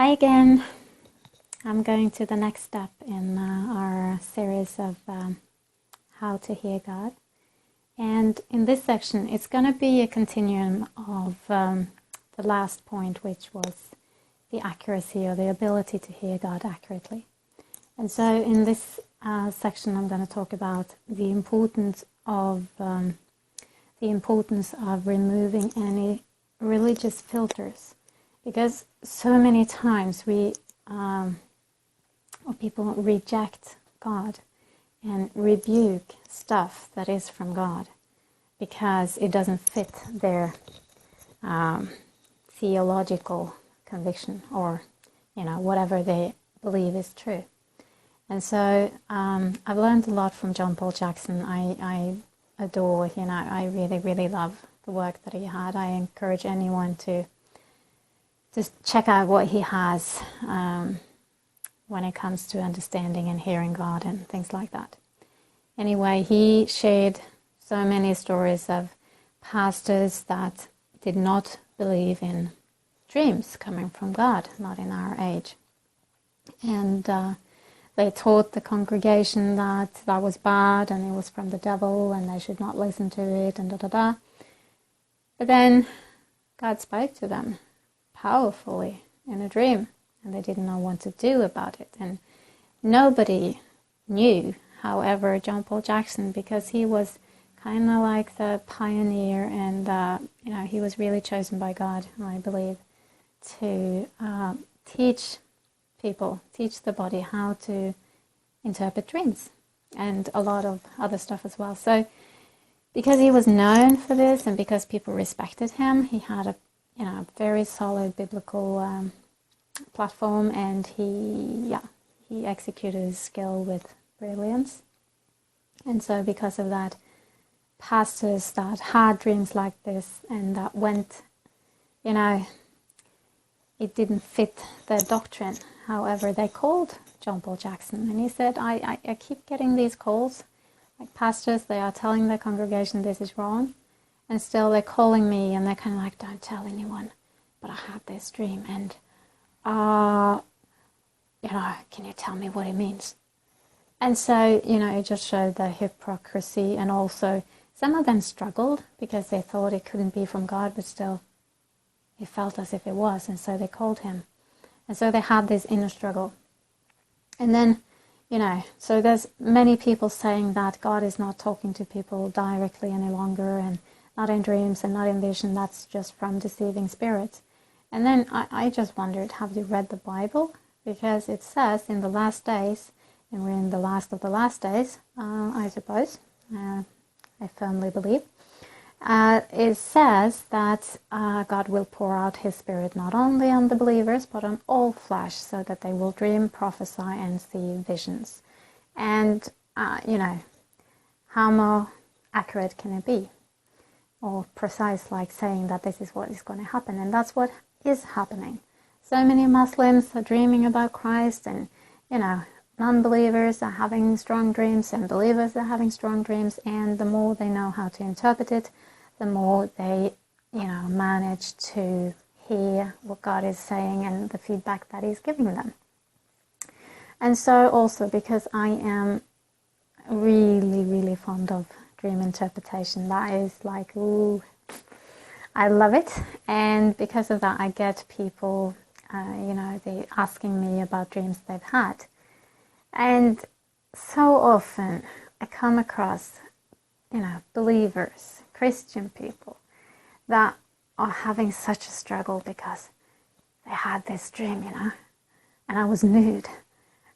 Hi again. I'm going to the next step in our series of how to hear God. And in this section, it's going to be a continuum of the last point, which was the accuracy or the ability to hear God accurately. And so in this section, I'm going to talk about the importance of removing any religious filters. Because so many times people reject God and rebuke stuff that is from God because it doesn't fit their theological conviction or, whatever they believe is true. And so I've learned a lot from John Paul Jackson. I adore, I really, really love the work that he had. I encourage anyone to just check out what he has when it comes to understanding and hearing God and things like that. Anyway, he shared so many stories of pastors that did not believe in dreams coming from God, not in our age. And they taught the congregation that was bad and it was from the devil and they should not listen to it and da-da-da. But then God spoke to them powerfully in a dream, and they didn't know what to do about it. And nobody knew, however, John Paul Jackson, because he was kind of like the pioneer, and he was really chosen by God, I believe, to teach the body how to interpret dreams and a lot of other stuff as well. So because he was known for this and because people respected him, he had a very solid biblical platform, and he executed his skill with brilliance. And so because of that, pastors that had dreams like this and that went, it didn't fit their doctrine. However, they called John Paul Jackson, and he said, I keep getting these calls, like pastors, they are telling their congregation this is wrong, and still they're calling me and they're kind of like, don't tell anyone, but I had this dream, and can you tell me what it means? And so, it just showed the hypocrisy, and also some of them struggled because they thought it couldn't be from God, but still it felt as if it was, and so they called him. And so they had this inner struggle. And then, so there's many people saying that God is not talking to people directly any longer, and not in dreams and not in vision, that's just from deceiving spirits. And then I just wondered, have you read the Bible? Because it says in the last days, and we're in the last of the last days, I suppose, I firmly believe, it says that God will pour out his Spirit not only on the believers, but on all flesh, so that they will dream, prophesy, and see visions. And, how more accurate can it be? Or precise, like saying that this is what is going to happen. And that's what is happening. So many Muslims are dreaming about Christ, and, non-believers are having strong dreams, and believers are having strong dreams, and the more they know how to interpret it, the more they, manage to hear what God is saying and the feedback that he's giving them. And so also, because I am really, really fond of dream interpretation, that is like, ooh, I love it. And because of that, I get people, they asking me about dreams they've had. And so often I come across, believers, Christian people that are having such a struggle because they had this dream, and I was nude.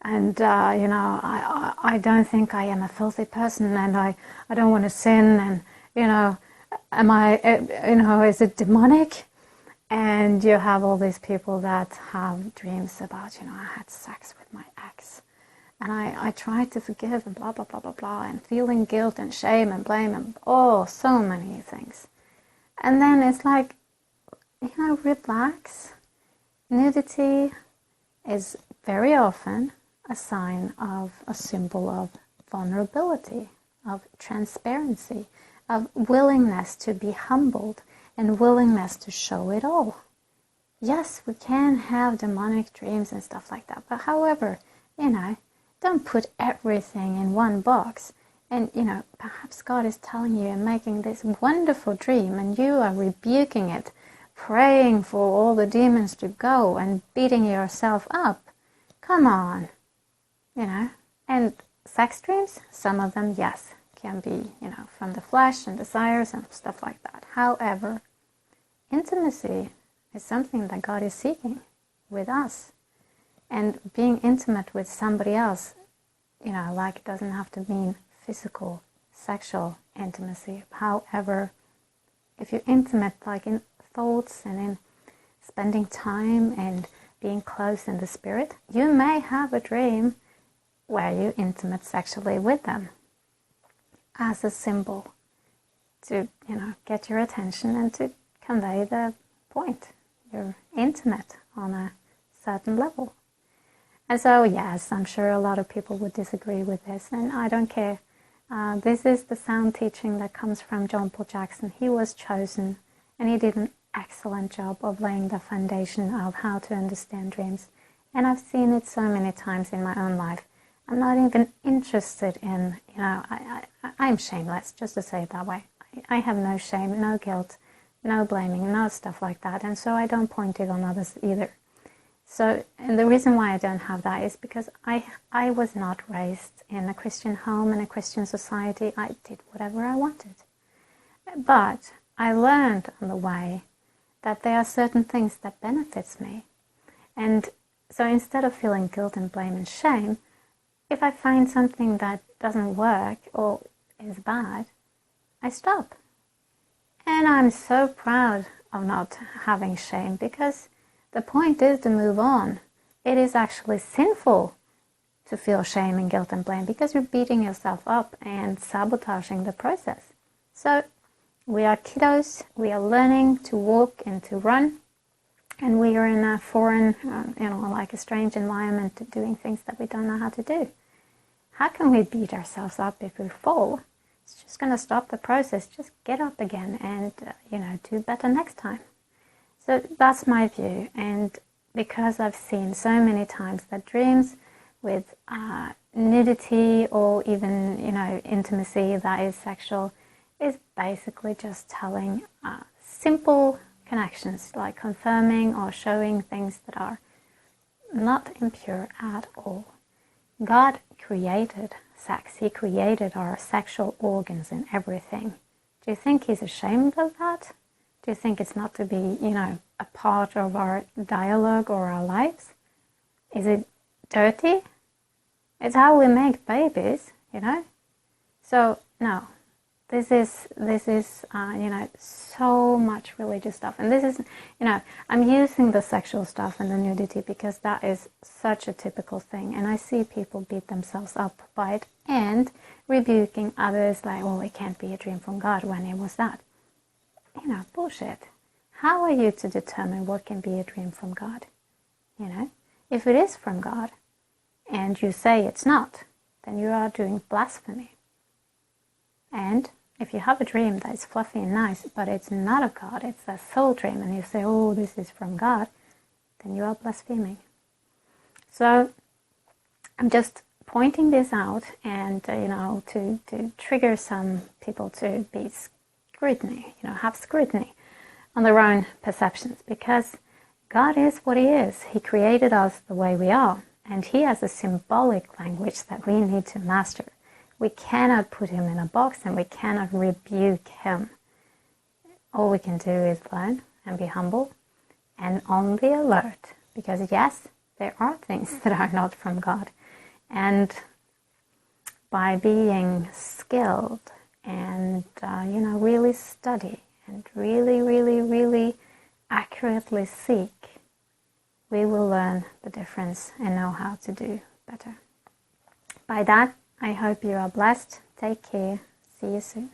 And, I don't think I am a filthy person, and I don't want to sin, and, am I, is it demonic? And you have all these people that have dreams about, I had sex with my ex, and I tried to forgive, and blah, blah, blah, blah, blah, and feeling guilt and shame and blame and, so many things. And then it's like, relax. Nudity is very often a sign of a symbol of vulnerability, of transparency, of willingness to be humbled and willingness to show it all. yes, we can have demonic dreams and stuff like that. But however, don't put everything in one box. And, perhaps God is telling you and making this wonderful dream and you are rebuking it, praying for all the demons to go and beating yourself up. Come on, And sex dreams, some of them, yes, can be, from the flesh and desires and stuff like that. However, intimacy is something that God is seeking with us. And being intimate with somebody else, it doesn't have to mean physical, sexual intimacy. However, if you're intimate, like in thoughts and in spending time and being close in the spirit, you may have a dream where you're intimate sexually with them as a symbol to, get your attention and to convey the point. You're intimate on a certain level. And so, yes, I'm sure a lot of people would disagree with this, and I don't care. This is the sound teaching that comes from John Paul Jackson. He was chosen, and he did an excellent job of laying the foundation of how to understand dreams. And I've seen it so many times in my own life. I'm not even interested in, I'm shameless, just to say it that way. I have no shame, no guilt, no blaming, no stuff like that. And so I don't point it on others either. So, and the reason why I don't have that is because I was not raised in a Christian home, in a Christian society. I did whatever I wanted. But I learned on the way that there are certain things that benefits me. And so instead of feeling guilt and blame and shame, if I find something that doesn't work or is bad, I stop. And I'm so proud of not having shame, because the point is to move on. It is actually sinful to feel shame and guilt and blame, because you're beating yourself up and sabotaging the process. So we are kiddos, we are learning to walk and to run, and we are in a foreign, like a strange environment, doing things that we don't know how to do. How can we beat ourselves up if we fall? It's just going to stop the process. Just get up again and, do better next time. So that's my view. And because I've seen so many times that dreams with nudity or even, intimacy that is sexual is basically just telling simple connections, like confirming or showing things that are not impure at all. God created sex. He created our sexual organs and everything. Do you think he's ashamed of that? Do you think it's not to be, a part of our dialogue or our lives? Is it dirty? It's how we make babies, So, no. This is so much religious stuff. And this is, I'm using the sexual stuff and the nudity because that is such a typical thing. And I see people beat themselves up by it and rebuking others like, well, it can't be a dream from God when it was that. Bullshit. How are you to determine what can be a dream from God? If it is from God and you say it's not, then you are doing blasphemy. And if you have a dream that is fluffy and nice, but it's not of God, it's a soul dream, and you say, oh, this is from God, then you are blaspheming. So I'm just pointing this out and, to trigger some people to be scrutiny, have scrutiny on their own perceptions, because God is what he is. He created us the way we are, and he has a symbolic language that we need to master. We cannot put him in a box and we cannot rebuke him. All we can do is learn and be humble and on the alert. Because yes, there are things that are not from God. And by being skilled and, really study and really, really, really accurately seek, we will learn the difference and know how to do better. By that, I hope you are blessed. Take care. See you soon.